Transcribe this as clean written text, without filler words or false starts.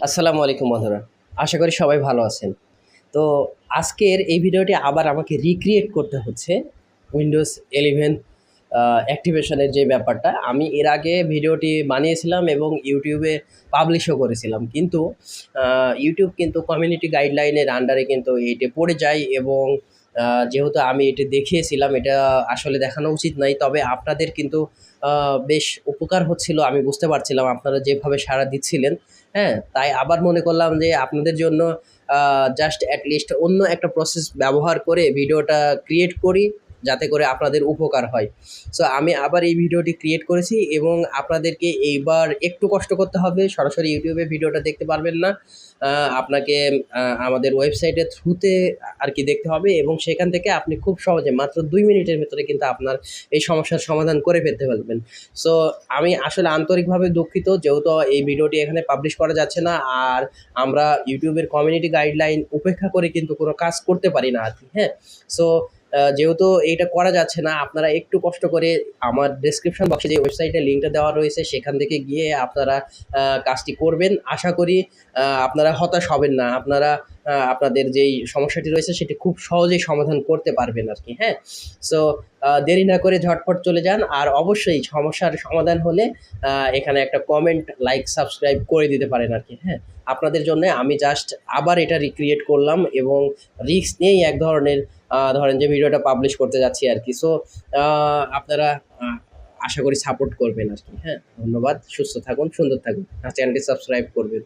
আসসালামু আলাইকুম বন্ধুরা। আশা করি সবাই ভালো আছেন। তো আজকের এই ভিডিওটি আবার আমাকে রিক্রিয়েট করতে হচ্ছে Windows 11 অ্যাক্টিভেশনের যে ব্যাপারটা। আমি এর আগে ভিডিওটি বানিয়েছিলাম এবং YouTube এ পাবলিশও করেছিলাম। কিন্তু YouTube কিন্তু কমিউনিটি গাইডলাইনের আন্ডারে কিন্তু এটি পড়ে যায় এবং যেহেতু আমি এটি দেখিয়েছিলাম এটা আসলে দেখানো উচিত নয়। তবে আপনাদের কিন্তু বেশ উপকার হচ্ছিল আমি বুঝতে পারছিলাম আপনারা যেভাবে সাড়া দিচ্ছিলেন। হ্যাঁ? তাই আবার মনে করলাম যে আপনাদের জন্য জাস্ট এট লিস্ট অন্য একটা প্রসেস ব্যবহার করে ভিডিওটা ক্রিয়েট করি, যাতে করে আপনাদের উপকার হয়। সো আমি আবার এই ভিডিওটি ক্রিয়েট করেছি এবং আপনাদেরকে এইবার একটু কষ্ট করতে হবে। সরাসরি YouTube এ ভিডিওটা দেখতে পারবেন না। আ আপনাকে আমাদের ওয়েবসাইটের থ্রুতে আরকি দেখতে হবে এবং সেখান থেকে আপনি খুব সহজে মাত্র ২ মিনিটের ভেতরে কিন্তু আপনার এই সমস্যার সমাধান করে ফেলতে পারবেন। সো আমি আসলে আন্তরিকভাবে দুঃখিত যেহেতু এই ভিডিওটি এখানে পাবলিশ করা যাচ্ছে না। আর আমরা ইউটিউবের কমিউনিটি গাইডলাইন উপেক্ষা করে কিন্তু কোনো কাজ করতে পারি না আরকি, হ্যাঁ? সো যেহেতু এইটা করা যাচ্ছে না, আপনারা একটু কষ্ট করে আমার ডেসক্রিপশন বক্সে যে ওয়েবসাইটের লিঙ্কটা দেওয়া রয়েছে সেখান থেকে গিয়ে আপনারা কাজটি করবেন। আশা করি আপনারা হতাশ হবেন না। আপনারা আপনাদের যেই সমস্যাটি রয়েছে সেটি খুব সহজেই সমাধান করতে পারবেন আরকি, হ্যাঁ? সো দেরি না করে ঝটপট চলে যান। আর অবশ্যই সমস্যার সমাধান হলে এখানে একটা কমেন্ট, লাইক, সাবস্ক্রাইব করে দিতে পারেন আরকি, হ্যাঁ? আপনাদের জন্যে আমি জাস্ট আবার এটা রিক্রিয়েট করলাম এবং রিস্ক নিয়েই এক ধরনের ধরেন যে ভিডিওটা পাবলিশ করতে যাচ্ছি আরকি। সো আ আপনারা আ আশা করি সাপোর্ট করবেন আরকি, হ্যাঁ? ধন্যবাদ। সুস্থ থাকুন, সুন্দর থাকুন। আর চ্যানেলটি সাবস্ক্রাইব করবেন।